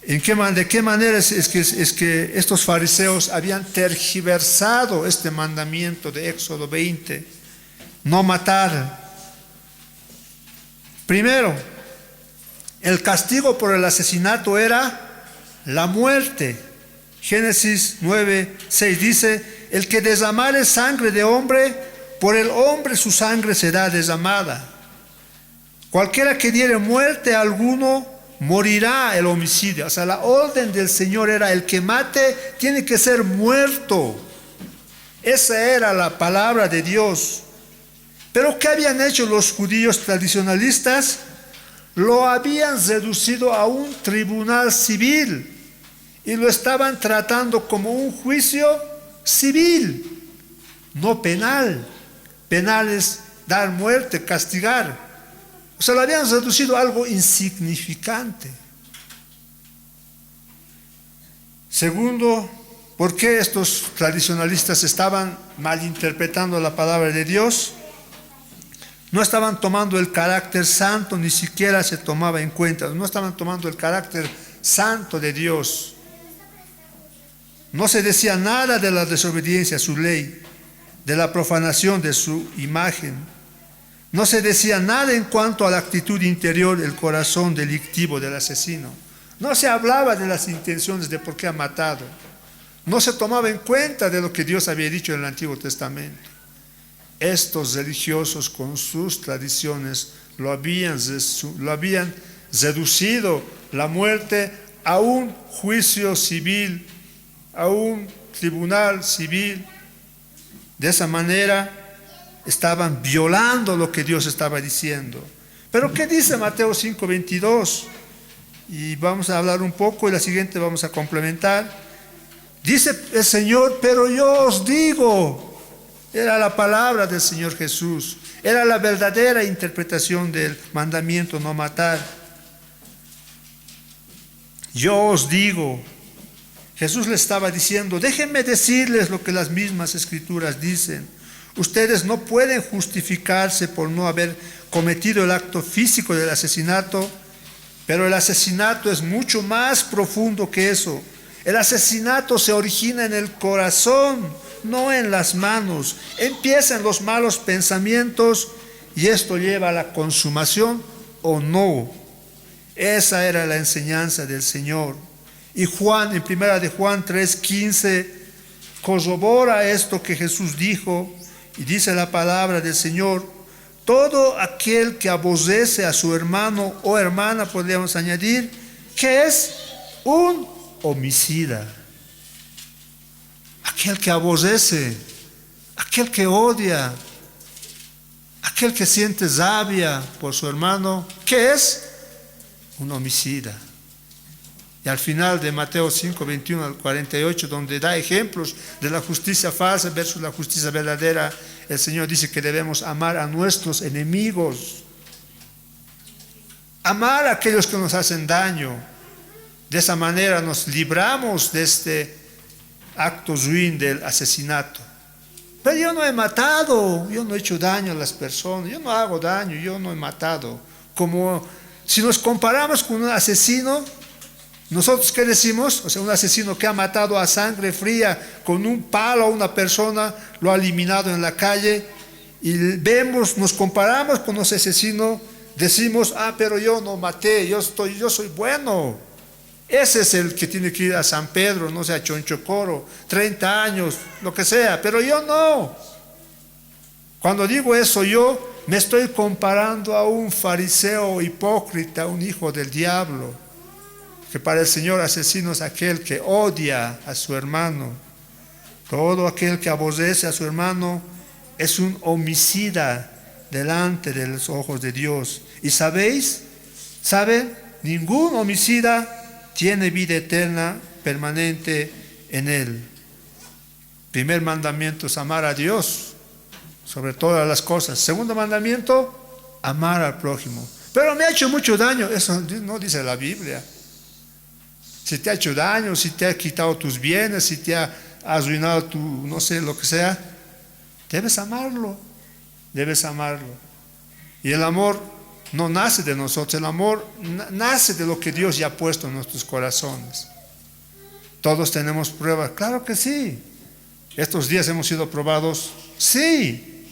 de qué manera es que estos fariseos habían tergiversado este mandamiento de Éxodo 20, no matar? Primero, el castigo por el asesinato era la muerte. Génesis 9:6 dice: el que derramare sangre de hombre, por el hombre su sangre será derramada. Cualquiera que diere muerte a alguno, morirá el homicidio. O sea, la orden del Señor era: el que mate tiene que ser muerto. Esa era la palabra de Dios. Pero ¿qué habían hecho los judíos tradicionalistas? Lo habían reducido a un tribunal civil y lo estaban tratando como un juicio civil, no penal. Penal es dar muerte, castigar. O sea, lo habían reducido a algo insignificante. Segundo, ¿por qué estos tradicionalistas estaban malinterpretando la palabra de Dios? No estaban tomando el carácter santo, ni siquiera se tomaba en cuenta. No estaban tomando el carácter santo de Dios. No se decía nada de la desobediencia a su ley, de la profanación de su imagen. No se decía nada en cuanto a la actitud interior, el corazón delictivo del asesino. No se hablaba de las intenciones de por qué ha matado. No se tomaba en cuenta de lo que Dios había dicho en el Antiguo Testamento. Estos religiosos con sus tradiciones lo habían reducido la muerte a un juicio civil, a un tribunal civil. De esa manera estaban violando lo que Dios estaba diciendo. Pero ¿qué dice Mateo 5:22? Y vamos a hablar un poco y la siguiente vamos a complementar. Dice el Señor: pero yo os digo. Era la palabra del Señor Jesús. Era la verdadera interpretación del mandamiento no matar. Yo os digo, Jesús le estaba diciendo, déjenme decirles lo que las mismas escrituras dicen. Ustedes no pueden justificarse por no haber cometido el acto físico del asesinato, pero el asesinato es mucho más profundo que eso. El asesinato se origina en el corazón, no en las manos. Empieza en los malos pensamientos y esto lleva a la consumación o no. Esa era la enseñanza del Señor. Y Juan, en primera de Juan 3:15, corrobora esto que Jesús dijo y dice la palabra del Señor: todo aquel que aborrece a su hermano o hermana, podríamos añadir, que es un homicida. Aquel que aborrece, aquel que odia, aquel que siente rabia por su hermano, que es un homicida. Y al final de Mateo 5, 21 al 48, donde da ejemplos de la justicia falsa versus la justicia verdadera, el Señor dice que debemos amar a nuestros enemigos, amar a aquellos que nos hacen daño. De esa manera nos libramos de este acto ruin del asesinato. Pero yo no he matado, yo no he hecho daño a las personas, yo no hago daño, yo no he matado. Como si nos comparamos con un asesino, nosotros ¿qué decimos? O sea, un asesino que ha matado a sangre fría con un palo a una persona, lo ha eliminado en la calle, y vemos, nos comparamos con ese asesino, decimos, pero yo no maté, yo soy bueno. Ese es el que tiene que ir a San Pedro, no sé, a Chonchocoro, 30 años, lo que sea, pero yo no. Cuando digo eso, yo me estoy comparando a un fariseo hipócrita, un hijo del diablo, que para el Señor asesino es aquel que odia a su hermano. Todo aquel que aborrece a su hermano es un homicida delante de los ojos de Dios. ¿Y sabéis? ¿Saben? Ningún homicida tiene vida eterna permanente en él. Primer mandamiento es amar a Dios sobre todas las cosas. Segundo mandamiento, amar al prójimo. Pero me ha hecho mucho daño. Eso no dice la Biblia. Si te ha hecho daño, si te ha quitado tus bienes, si te ha arruinado tu, no sé, lo que sea, debes amarlo. Debes amarlo. Y el amor no nace de nosotros, el amor nace de lo que Dios ya ha puesto en nuestros corazones. Todos tenemos pruebas, claro que sí. Estos días hemos sido probados, sí.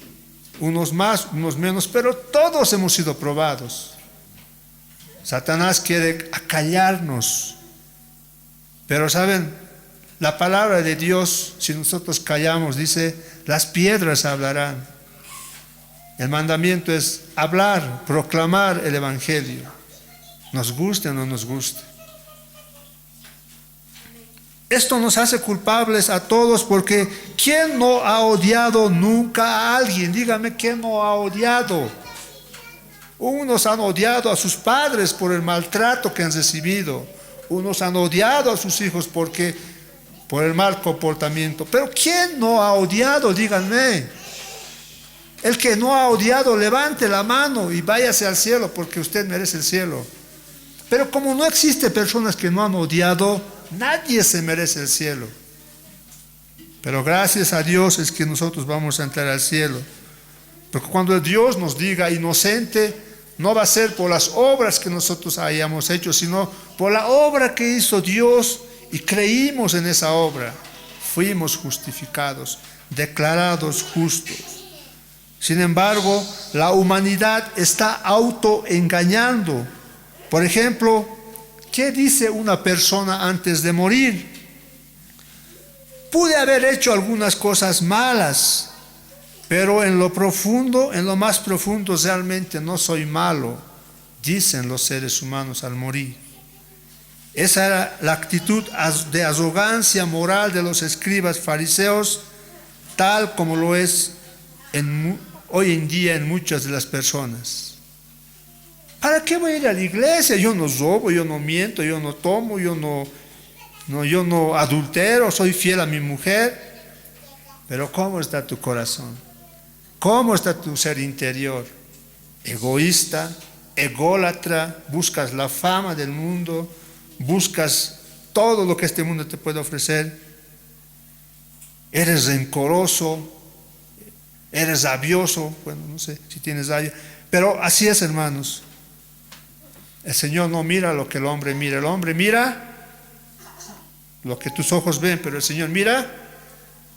Unos más, unos menos, pero todos hemos sido probados. Satanás quiere acallarnos. Pero saben, la palabra de Dios, si nosotros callamos, dice, las piedras hablarán. El mandamiento es hablar, proclamar el Evangelio, nos guste o no nos guste. Esto nos hace culpables a todos, porque ¿quién no ha odiado nunca a alguien? Dígame, ¿quién no ha odiado? Unos han odiado a sus padres por el maltrato que han recibido. Unos han odiado a sus hijos por el mal comportamiento. Pero ¿quién no ha odiado? Díganme. El que no ha odiado, levante la mano y váyase al cielo, porque usted merece el cielo. Pero como no existe personas que no han odiado, nadie se merece el cielo. Pero gracias a Dios es que nosotros vamos a entrar al cielo. Porque cuando Dios nos diga inocente, no va a ser por las obras que nosotros hayamos hecho, sino por la obra que hizo Dios y creímos en esa obra. Fuimos justificados, declarados justos. Sin embargo, la humanidad está autoengañando. Por ejemplo, ¿qué dice una persona antes de morir? Pude haber hecho algunas cosas malas, pero en lo profundo, en lo más profundo, realmente no soy malo, dicen los seres humanos al morir. Esa era la actitud de arrogancia moral de los escribas fariseos, tal como lo es hoy en día en muchas de las personas. ¿Para qué voy a ir a la iglesia? Yo no robo, yo no miento, yo no tomo, yo no adultero, soy fiel a mi mujer. Pero ¿cómo está tu corazón? ¿Cómo está tu ser interior? Egoísta, ególatra, buscas la fama del mundo, buscas todo lo que este mundo te puede ofrecer, eres rencoroso, eres rabioso, bueno, no sé si tienes rabia, pero así es, hermanos. El Señor no mira lo que el hombre mira, el hombre mira lo que tus ojos ven, pero el Señor mira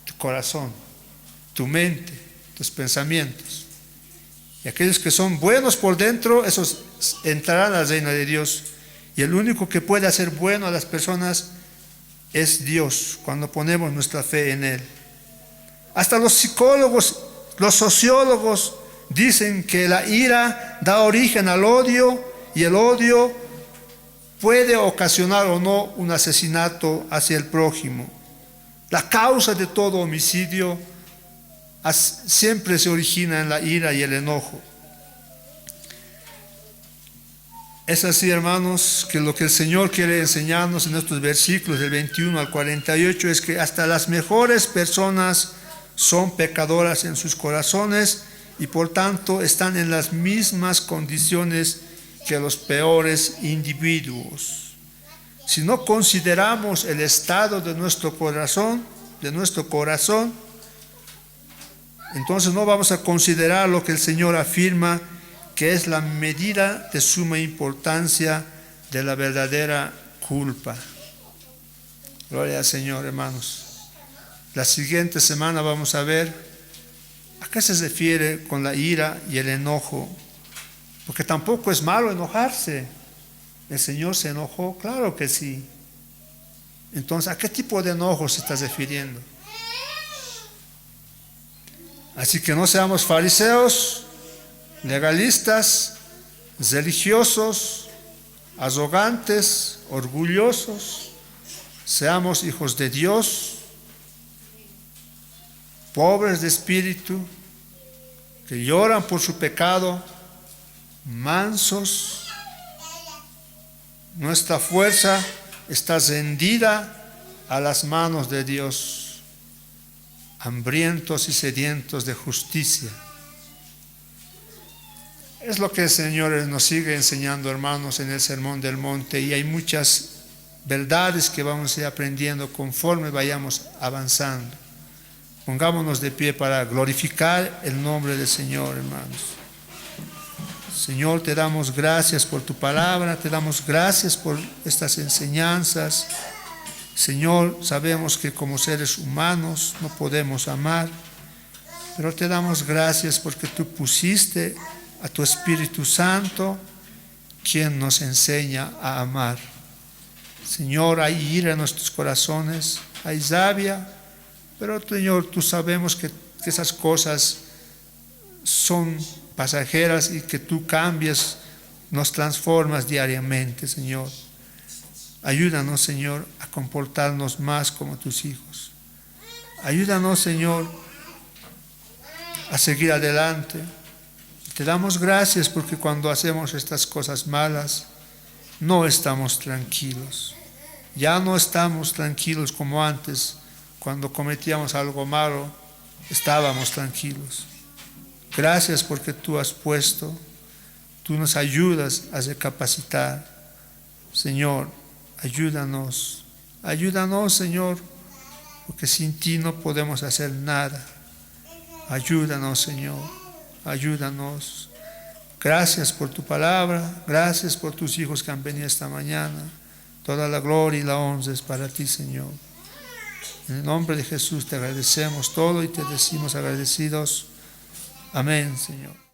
tu corazón, tu mente, tus pensamientos. Y aquellos que son buenos por dentro, esos entrarán al reino de Dios. Y el único que puede hacer bueno a las personas es Dios, cuando ponemos nuestra fe en Él. Hasta los psicólogos, los sociólogos dicen que la ira da origen al odio, y el odio puede ocasionar o no un asesinato hacia el prójimo. La causa de todo homicidio siempre se origina en la ira y el enojo. Es así, hermanos, que lo que el Señor quiere enseñarnos en estos versículos del 21 al 48 es que hasta las mejores personas son pecadoras en sus corazones y por tanto están en las mismas condiciones que los peores individuos. Si no consideramos el estado de nuestro corazón, entonces no vamos a considerar lo que el Señor afirma que es la medida de suma importancia de la verdadera culpa. Gloria al Señor, hermanos. La siguiente semana vamos a ver a qué se refiere con la ira y el enojo, porque tampoco es malo enojarse. El Señor se enojó, claro que sí. Entonces, ¿a qué tipo de enojo se está refiriendo? Así que no seamos fariseos, legalistas, religiosos, arrogantes, orgullosos. Seamos hijos de Dios, pobres de espíritu, que lloran por su pecado, mansos. Nuestra fuerza está rendida a las manos de Dios, hambrientos y sedientos de justicia. Es lo que el Señor nos sigue enseñando, hermanos, en el Sermón del Monte, y hay muchas verdades que vamos a ir aprendiendo conforme vayamos avanzando. Pongámonos de pie para glorificar el nombre del Señor, hermanos. Señor, te damos gracias por tu palabra, te damos gracias por estas enseñanzas. Señor, sabemos que como seres humanos no podemos amar, pero te damos gracias porque tú pusiste a tu Espíritu Santo, quien nos enseña a amar. Señor, hay ira en nuestros corazones, hay rabia, pero Señor, tú sabemos que esas cosas son pasajeras y que tú cambias, nos transformas diariamente, Señor. Ayúdanos, Señor, a comportarnos más como tus hijos. Ayúdanos, Señor, a seguir adelante. Te damos gracias porque cuando hacemos estas cosas malas, no estamos tranquilos. Ya no estamos tranquilos como antes. Cuando cometíamos algo malo, estábamos tranquilos. Gracias porque tú nos ayudas a recapacitar. Señor, ayúdanos, Señor, porque sin ti no podemos hacer nada. Ayúdanos, Señor, ayúdanos. Gracias por tu palabra, gracias por tus hijos que han venido esta mañana. Toda la gloria y la honra es para ti, Señor. En el nombre de Jesús te agradecemos todo y te decimos agradecidos. Amén, Señor.